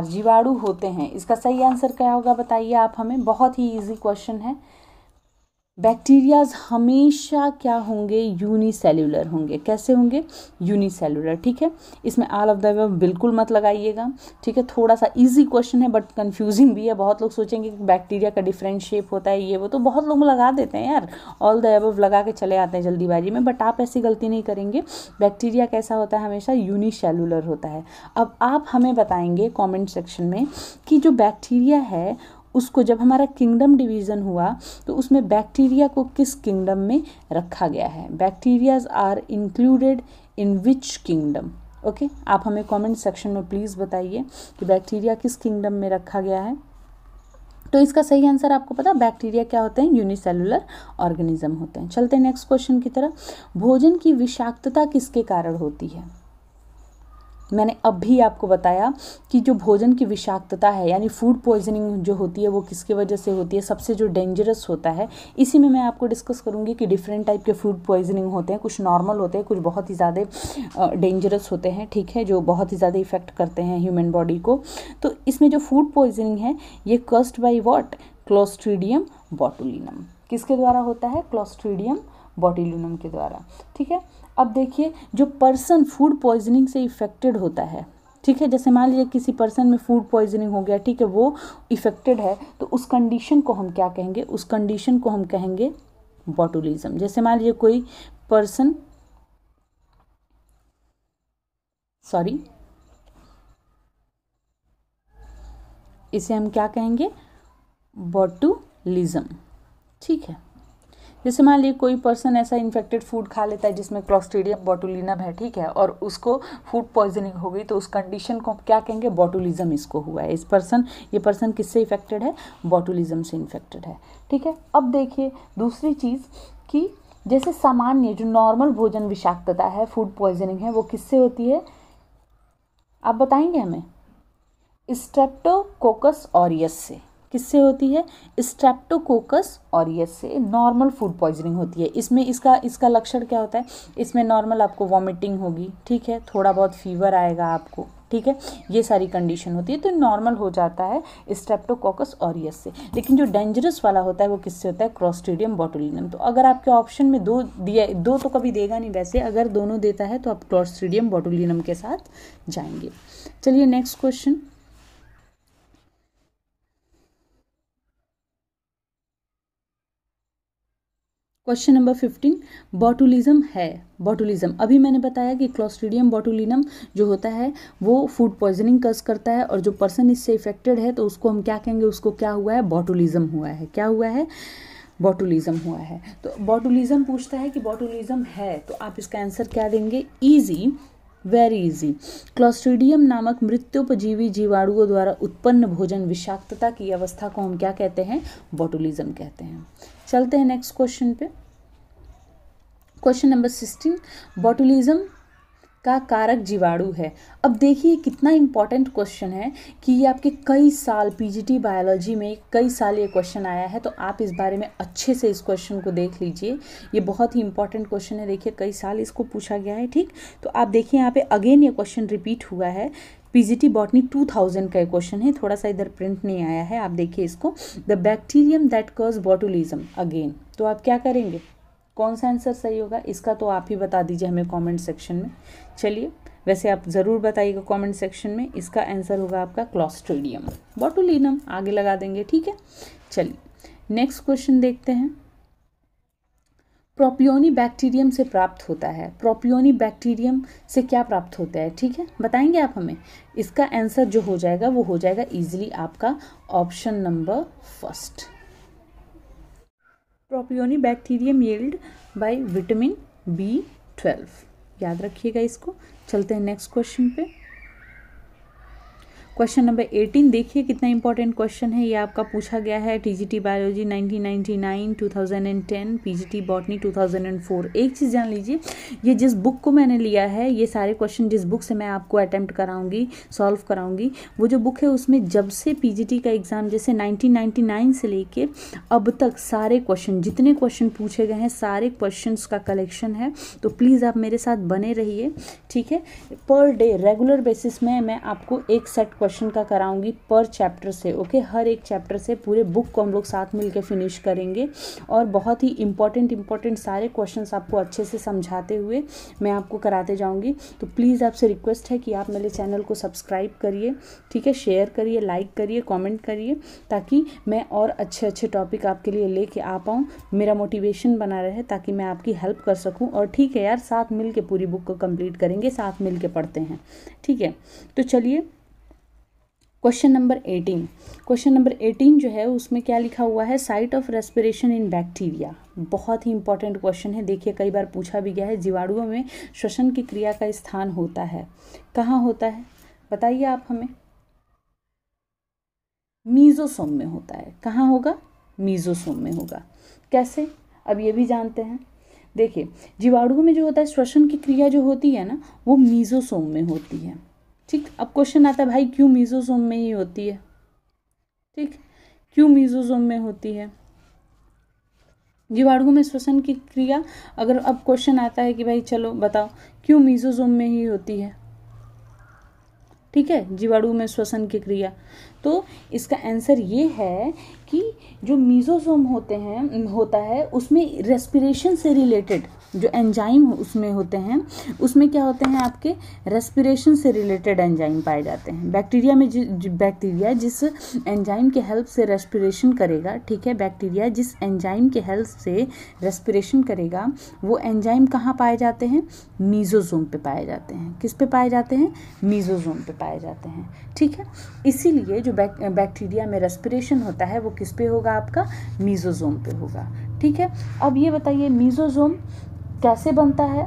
जीवाणु होते हैं, इसका सही आंसर क्या होगा बताइए आप हमें, बहुत ही इजी क्वेश्चन है। बैक्टीरियाज हमेशा क्या होंगे, यूनिसेल्यूलर होंगे। कैसे होंगे, यूनिसेल्यूलर, ठीक है। इसमें ऑल ऑफ द अबव बिल्कुल मत लगाइएगा, ठीक है। थोड़ा सा इजी क्वेश्चन है बट कंफ्यूजिंग भी है। बहुत लोग सोचेंगे कि बैक्टीरिया का डिफरेंट शेप होता है, ये वो, तो बहुत लोग लगा देते हैं यार, ऑल द अबव लगा के चले आते हैं जल्दीबाजी में, बट आप ऐसी गलती नहीं करेंगे। बैक्टीरिया कैसा होता है, हमेशा यूनिसेल्यूलर होता है। अब आप हमें बताएंगे कॉमेंट सेक्शन में कि जो बैक्टीरिया है उसको जब हमारा किंगडम डिवीज़न हुआ तो उसमें बैक्टीरिया को किस किंगडम में रखा गया है। Bacterias are included in which kingdom. Okay, आप हमें कमेंट सेक्शन में प्लीज़ बताइए कि बैक्टीरिया किस किंगडम में रखा गया है। तो इसका सही आंसर आपको पता, बैक्टीरिया क्या होते हैं, यूनिसेलुलर ऑर्गेनिज्म होते हैं। चलते हैं नेक्स्ट क्वेश्चन की तरफ। भोजन की विषाक्तता किसके कारण होती है। मैंने अभी आपको बताया कि जो भोजन की विषाक्तता है यानी फूड पॉइजनिंग जो होती है वो किसकी वजह से होती है, सबसे जो डेंजरस होता है। इसी में मैं आपको डिस्कस करूंगी कि डिफरेंट टाइप के फूड पॉइजनिंग होते हैं, कुछ नॉर्मल होते हैं, कुछ बहुत ही ज़्यादा डेंजरस होते हैं, ठीक है, जो बहुत ही ज़्यादा इफेक्ट करते हैं ह्यूमन बॉडी को। तो इसमें जो फूड पॉइजनिंग है ये caused by what, clostridium botulinum. किसके द्वारा होता है, क्लोस्ट्रीडियम बोटुलिनम के द्वारा, ठीक है। अब देखिए, जो पर्सन फूड पॉइजनिंग से इफेक्टेड होता है, ठीक है, जैसे मान लीजिए किसी पर्सन में फूड पॉइजनिंग हो गया, ठीक है, वो इफेक्टेड है, तो उस कंडीशन को हम क्या कहेंगे, उस कंडीशन को हम कहेंगे बोटुलिज्म। जैसे मान लीजिए कोई पर्सन, इसे हम क्या कहेंगे, बोटुलिज्म, ठीक है। जैसे मान लीजिए कोई पर्सन ऐसा इन्फेक्टेड फूड खा लेता है जिसमें क्लोस्ट्रीडियम बोटुलिनम है, ठीक है, और उसको फूड पॉइजनिंग हो गई, तो उस कंडीशन को क्या कहेंगे, बोटुलिज्म इसको हुआ है। ये पर्सन किससे इफेक्टेड है, बोटुलिज्म से इन्फेक्टेड है, ठीक है। अब देखिए दूसरी चीज़ कि जैसे सामान्य जो नॉर्मल भोजन विषाक्तता है, फूड पॉइजनिंग है, वो किससे होती है, आप बताएंगे हमें, स्ट्रेप्टोकोकस ऑरियस से। किससे होती है, स्ट्रेप्टोकोकस ऑरियस से नॉर्मल फूड पॉइजनिंग होती है। इसमें इसका लक्षण क्या होता है, इसमें नॉर्मल आपको वॉमिटिंग होगी, ठीक है, थोड़ा बहुत फीवर आएगा आपको, ठीक है, ये सारी कंडीशन होती है, तो नॉर्मल हो जाता है स्ट्रेप्टोकोकस ऑरियस से। लेकिन जो डेंजरस वाला होता है वो किससे होता है, क्लोस्ट्रीडियम बोटुलिनम। तो अगर आपके ऑप्शन में दो दिया, दो तो कभी देगा नहीं वैसे, अगर दोनों देता है तो आप क्लोस्ट्रीडियम बोटुलिनम के साथ जाएंगे। चलिए next question, question number 15, botulism है। बोटुलिज्म अभी मैंने बताया कि क्लोस्ट्रीडियम बोटुलिनम जो होता है वो फूड पॉइजनिंग कज करता है, और जो पर्सन इससे इफेक्टेड है तो उसको हम क्या कहेंगे, उसको क्या हुआ है, बोटुलिज्म हुआ है। क्या हुआ है, बोटुलिज्म हुआ है। तो बोटुलिज्म पूछता है कि बोटुलिज्म है, तो आप इसका आंसर क्या देंगे, ईजी, वेरी इजी। क्लोस्ट्रीडियम नामक मृत्योपजीवी जीवाणुओं द्वारा उत्पन्न भोजन विषाक्तता की अवस्था को हम क्या कहते हैं, बोटुलिज्म कहते हैं। चलते हैं नेक्स्ट क्वेश्चन पे। क्वेश्चन नंबर 16, बोटुलिज्म का कारक जीवाणु है। अब देखिए कितना इंपॉर्टेंट क्वेश्चन है कि ये आपके कई साल पीजीटी बायोलॉजी में कई साल ये क्वेश्चन आया है, तो आप इस बारे में अच्छे से इस क्वेश्चन को देख लीजिए। ये बहुत ही इंपॉर्टेंट क्वेश्चन है, देखिए कई साल इसको पूछा गया है, ठीक। तो आप देखिए यहाँ पे अगेन ये क्वेश्चन रिपीट हुआ है, पीजीटी बॉटनी 2000 का क्वेश्चन है, थोड़ा सा इधर प्रिंट नहीं आया है, आप देखिए इसको। The bacterium that cause botulism again, तो आप क्या करेंगे, कौन सा आंसर सही होगा इसका, तो आप ही बता दीजिए हमें कमेंट सेक्शन में। चलिए वैसे आप ज़रूर बताइएगा कमेंट सेक्शन में, इसका आंसर होगा आपका क्लोस्ट्रीडियम बोटुलिनम, आगे लगा देंगे, ठीक है। चलिए नेक्स्ट क्वेश्चन देखते हैं। प्रोपियोनी बैक्टीरियम से प्राप्त होता है, प्रोपियोनी बैक्टीरियम से क्या प्राप्त होता है, ठीक है, बताएंगे आप हमें। इसका आंसर जो हो जाएगा वो हो जाएगा इजीली आपका option number first. Propionibacterium yield by vitamin B12, याद रखिएगा इसको। चलते हैं नेक्स्ट क्वेश्चन पे। क्वेश्चन नंबर 18 देखिए कितना इंपॉर्टेंट क्वेश्चन है, ये आपका पूछा गया है टीजीटी बायोलॉजी 1999, 2010, पीजीटी बॉटनी 2004। एक चीज़ जान लीजिए, ये जिस बुक को मैंने लिया है, ये सारे क्वेश्चन जिस बुक से मैं आपको अटेम्प्ट कराऊंगी, सॉल्व कराऊंगी, वो जो बुक है उसमें जब से पीजीटी का एग्ज़ाम जैसे 1999 से लेके अब तक सारे क्वेश्चन, जितने क्वेश्चन पूछे गए हैं सारे क्वेश्चंस का कलेक्शन है। तो प्लीज़ आप मेरे साथ बने रहिए, ठीक है। पर डे रेगुलर बेसिस में मैं आपको एक सेट क्वेश्चन का कराऊंगी पर चैप्टर से। ओके, हर एक चैप्टर से पूरे बुक को हम लोग साथ मिलकर फिनिश करेंगे और बहुत ही इंपॉर्टेंट सारे क्वेश्चंस आपको अच्छे से समझाते हुए मैं आपको कराते जाऊंगी। तो प्लीज़ आपसे रिक्वेस्ट है कि आप मेरे चैनल को सब्सक्राइब करिए, ठीक है, शेयर करिए, लाइक करिए, कमेंट करिए, ताकि मैं और अच्छे अच्छे टॉपिक आपके लिए लेके आ पाऊँ, मेरा मोटिवेशन बना रहे, ताकि मैं आपकी हेल्प कर सकूँ। और ठीक है यार, साथ मिल के पूरी बुक को कंप्लीट करेंगे, साथ मिल के पढ़ते हैं, ठीक है। तो चलिए क्वेश्चन नंबर 18, क्वेश्चन नंबर 18 जो है उसमें क्या लिखा हुआ है, site of respiration in bacteria. बहुत ही इंपॉर्टेंट क्वेश्चन है, देखिए कई बार पूछा भी गया है। जीवाणुओं में श्वसन की क्रिया का स्थान होता है, कहाँ होता है बताइए आप हमें। मीजोसोम में होता है। कहाँ होगा? मीजोसोम में होगा। कैसे? अब ये भी जानते हैं। देखिए जीवाणुओं में जो होता है श्वसन की क्रिया जो होती है ना, वो मीजोसोम में होती है, ठीक। अब क्वेश्चन आता है भाई क्यों मीजोसोम में ही होती है, ठीक, क्यों मीजोसोम में होती है जीवाणुओं में श्वसन की क्रिया। अगर अब क्वेश्चन आता है कि भाई चलो बताओ क्यों मीजोसोम में ही होती है, ठीक है, जीवाणु में श्वसन की क्रिया। तो इसका आंसर ये है कि जो मीजोसोम होता है उसमें रेस्पिरेशन से रिलेटेड जो एंजाइम उसमें होते हैं, उसमें क्या होते हैं आपके, रेस्पिरेशन से रिलेटेड एंजाइम पाए जाते हैं। बैक्टीरिया में बैक्टीरिया जिस एंजाइम के हेल्प से रेस्पिरेशन करेगा, ठीक है, बैक्टीरिया जिस एंजाइम के हेल्प से रेस्पिरेशन करेगा, वो एंजाइम कहाँ पाए जाते हैं? मीजोसोम पे पाए जाते हैं। किस पे पाए जाते हैं? मीजोसोम पे पाए जाते हैं, ठीक है। इसीलिए जो बैक्टीरिया में रेस्पिरेशन होता है वो किस पे होगा आपका? मीजोसोम पे होगा, ठीक है। अब ये बताइए मीजोसोम कैसे बनता है?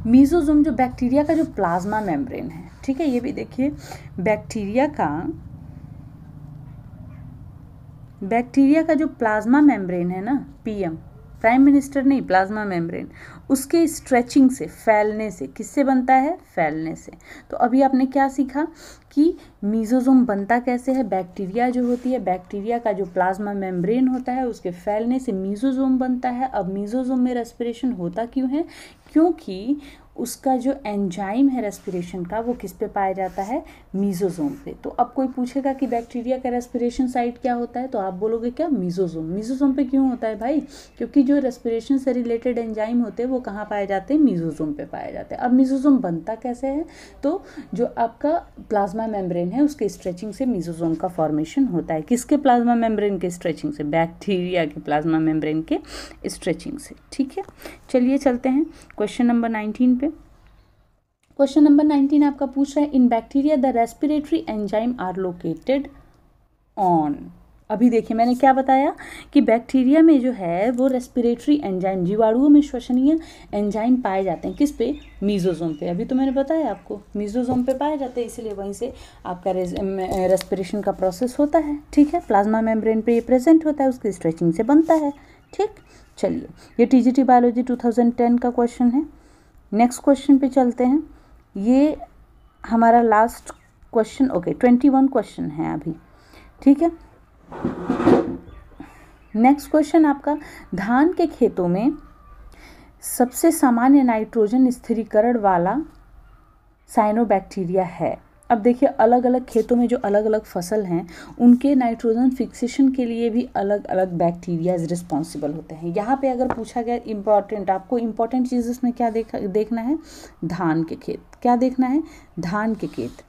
मीजोसोम जो बैक्टीरिया का जो प्लाज्मा मेम्ब्रेन है, ठीक है, ये भी देखिए बैक्टीरिया का जो प्लाज्मा मेम्ब्रेन है ना, पीएम, प्राइम मिनिस्टर नहीं, प्लाज्मा मेम्ब्रेन, उसके स्ट्रेचिंग से, फैलने से, किससे बनता है? फैलने से। तो अभी आपने क्या सीखा कि मीजोसोम बनता कैसे है? बैक्टीरिया जो होती है, बैक्टीरिया का जो प्लाज्मा मेम्ब्रेन होता है उसके फैलने से मीजोसोम बनता है। अब मीजोसोम में रेस्पिरेशन होता क्यों है? क्योंकि उसका जो एंजाइम है रेस्पिरेशन का वो किस पे पाया जाता है? मीजोसोम पे। तो अब कोई पूछेगा कि बैक्टीरिया का रेस्पिरेशन साइट क्या होता है, तो आप बोलोगे क्या? मीजोसोम। मीजोसोम पे क्यों होता है भाई? क्योंकि जो रेस्पिरेशन से रिलेटेड एंजाइम होते हैं वो कहाँ पाए जाते हैं? मीजोसोम पे पाए जाते हैं। अब मीजोसोम बनता कैसे है? तो जो आपका प्लाज्मा मेम्ब्रेन है उसके स्ट्रेचिंग से मीजोसोम का फॉर्मेशन होता है। किसके प्लाज्मा मेम्ब्रेन के स्ट्रेचिंग से? बैक्टीरिया के प्लाज्मा मेम्ब्रेन के स्ट्रेचिंग से, ठीक है। चलिए चलते हैं क्वेश्चन नंबर 19 पे। क्वेश्चन नंबर 19 आपका पूछ रहा है, in bacteria the respiratory enzyme are located on. अभी देखिए मैंने क्या बताया कि बैक्टीरिया में जो है वो रेस्पिरेटरी एंजाइम, जीवाणुओं में श्वसनीय एंजाइम पाए जाते हैं किस पे? मीजोसोम पे। अभी तो मैंने बताया आपको मीजोसोम पे पाए जाते हैं, इसलिए वहीं से आपका रेस्पिरेशन का प्रोसेस होता है, ठीक है। प्लाज्मा मेम्ब्रेन पे ये प्रेजेंट होता है, उसकी स्ट्रेचिंग से बनता है, ठीक। चलिए ये टीजीटी बायोलॉजी 2010 का क्वेश्चन है। नेक्स्ट क्वेश्चन पे चलते हैं। ये हमारा लास्ट क्वेश्चन, ओके 21 क्वेश्चन है अभी, ठीक है। नेक्स्ट क्वेश्चन आपका, धान के खेतों में सबसे सामान्य नाइट्रोजन स्थिरीकरण वाला साइनोबैक्टीरिया है। अब देखिए अलग अलग खेतों में जो अलग अलग फसल हैं उनके नाइट्रोजन फिक्सेशन के लिए भी अलग अलग बैक्टीरियाज रिस्पॉन्सिबल होते हैं। यहाँ पे अगर पूछा गया इम्पॉर्टेंट, आपको इम्पॉर्टेंट चीज़ इसमें क्या देखना है? धान के खेत। क्या देखना है? धान के खेत।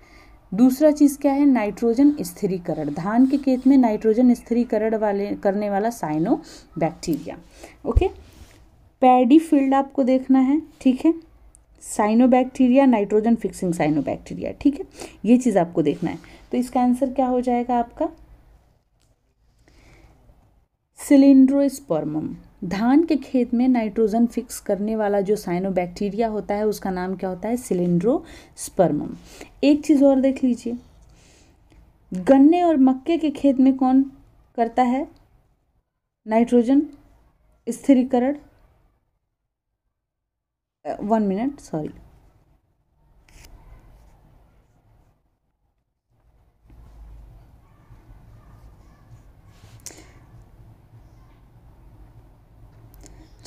दूसरा चीज़ क्या है? नाइट्रोजन स्थिरीकरण। धान के खेत में नाइट्रोजन स्थिरीकरण करने वाला cyanobacteria, okay. Paddy field आपको देखना है, ठीक है। साइनोबैक्टीरिया, नाइट्रोजन फिक्सिंग साइनोबैक्टीरिया, ठीक है, ये चीज़ आपको देखना है। तो इसका आंसर क्या हो जाएगा आपका? सिलिंड्रोस्पर्मम। धान के खेत में नाइट्रोजन फिक्स करने वाला जो साइनोबैक्टीरिया होता है उसका नाम क्या होता है? सिलिंड्रोस्पर्मम। एक चीज़ और देख लीजिए, गन्ने और मक्के के खेत में कौन करता है नाइट्रोजन स्थिरीकरण? 1 मिनट, सॉरी।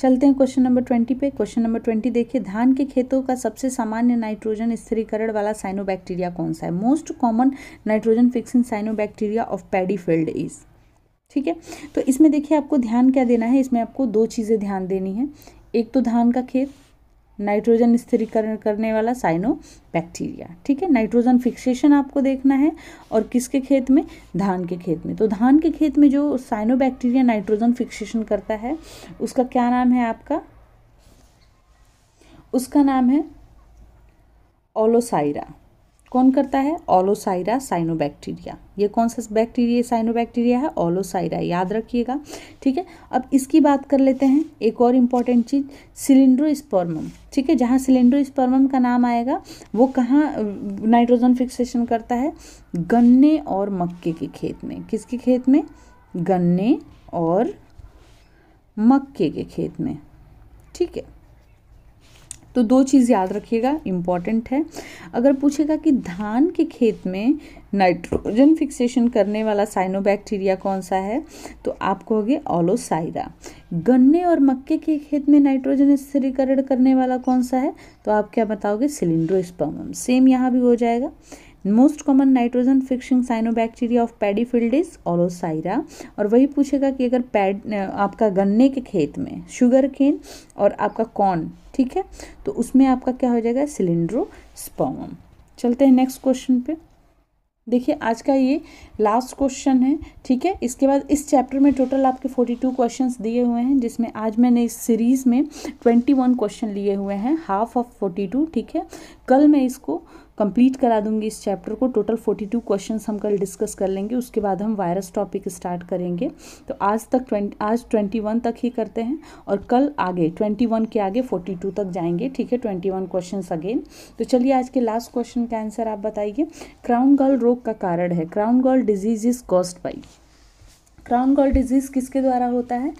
चलते हैं क्वेश्चन नंबर 20 पे। क्वेश्चन नंबर 20 देखिए, धान के खेतों का सबसे सामान्य नाइट्रोजन स्थिरीकरण वाला साइनोबैक्टीरिया कौन सा है? Most common nitrogen fixing cyanobacteria of paddy field is. ठीक है, तो इसमें देखिए आपको ध्यान क्या देना है, इसमें आपको दो चीज़ें ध्यान देनी है। एक तो धान का खेत, नाइट्रोजन स्थिरीकरण करने वाला साइनोबैक्टीरिया। ठीक है, नाइट्रोजन फिक्सेशन आपको देखना है, और किसके खेत में? धान के खेत में। तो धान के खेत में जो साइनोबैक्टीरिया नाइट्रोजन फिक्सेशन करता है उसका क्या नाम है आपका? उसका नाम है ओलोसाइरा। कौन करता है? ओलोसाइरा साइनोबैक्टीरिया। ये कौन सा बैक्टीरिया साइनोबैक्टीरिया है? ओलोसाइरा, याद रखिएगा। ठीक है, अब इसकी बात कर लेते हैं। एक और इम्पॉर्टेंट चीज़, सिलिंड्रोस्पर्मम। ठीक है, जहाँ सिलिंड्रोस्पर्मम का नाम आएगा वो कहाँ नाइट्रोजन फिक्सेशन करता है? गन्ने और मक्के के खेत में। किसके खेत में? गन्ने और मक्के के खेत में। ठीक है, तो दो चीज़ याद रखिएगा, इम्पॉर्टेंट है। अगर पूछेगा कि धान के खेत में नाइट्रोजन फिक्सेशन करने वाला साइनोबैक्टीरिया कौन सा है, तो आप कहोगे ओलोसाइरा। गन्ने और मक्के के खेत में नाइट्रोजन स्थिरीकरण करने वाला कौन सा है, तो आप क्या बताओगे? सिलिंड्रोस्पर्मम। सेम यहाँ भी हो जाएगा। Most common nitrogen fixing cyanobacteria of paddy field is Aulosira. और वही पूछेगा कि अगर आपका गन्ने के खेत में शुगर केन और आपका कॉर्न, ठीक है, तो उसमें आपका क्या हो जाएगा? सिलिंड्रोस्पर्मम। चलते हैं नेक्स्ट क्वेश्चन पे। देखिए आज का ये लास्ट क्वेश्चन है। ठीक है, इसके बाद इस चैप्टर में टोटल आपके 42 क्वेश्चंस दिए हुए हैं, जिसमें आज मैंने इस सीरीज़ में 21 क्वेश्चन लिए हुए हैं, हाफ ऑफ 42। ठीक है, कल मैं इसको कंप्लीट करा दूंगी इस चैप्टर को। टोटल 42 क्वेश्चंस हम कल डिस्कस कर लेंगे, उसके बाद हम वायरस टॉपिक स्टार्ट करेंगे। तो आज 21 तक ही करते हैं, और कल आगे 21 के आगे 42 तक जाएंगे। ठीक है, 21 क्वेश्चंस अगेन। तो चलिए आज के लास्ट क्वेश्चन का आंसर आप बताइए। क्राउन गॉल रोग का कारण है, crown gall disease is caused by. Crown gall disease किसके द्वारा होता है?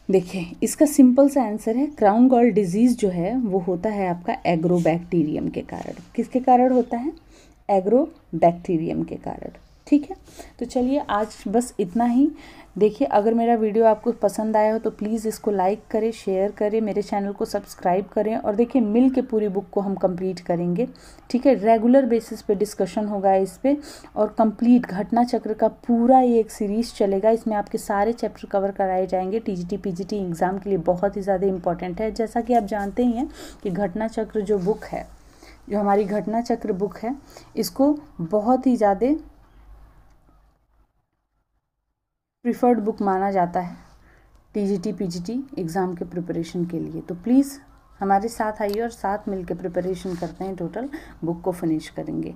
देखिए इसका सिंपल सा आंसर है, क्राउन गॉल डिजीज़ जो है वो होता है आपका एग्रोबैक्टीरियम के कारण। किसके कारण होता है? एग्रोबैक्टीरियम के कारण। ठीक है, तो चलिए आज बस इतना ही। देखिए अगर मेरा वीडियो आपको पसंद आया हो तो प्लीज़ इसको लाइक करें, शेयर करें, मेरे चैनल को सब्सक्राइब करें, और देखिए मिल के पूरी बुक को हम कंप्लीट करेंगे। ठीक है, रेगुलर बेसिस पे डिस्कशन होगा इस पे, और कंप्लीट घटना चक्र का पूरा ये एक सीरीज़ चलेगा। इसमें आपके सारे चैप्टर कवर कराए जाएंगे। टीजीटी पीजीटी एग्ज़ाम के लिए बहुत ही ज़्यादा इंपॉर्टेंट है। जैसा कि आप जानते ही हैं कि घटना चक्र जो बुक है, जो हमारी घटना चक्र बुक है, इसको बहुत ही ज़्यादा प्रिफर्ड बुक माना जाता है टीजीटी पीजीटी एग्ज़ाम के प्रिपरेशन के लिए। तो प्लीज़ हमारे साथ आइए और साथ मिलकर प्रिपरेशन करते हैं, टोटल बुक को फिनिश करेंगे।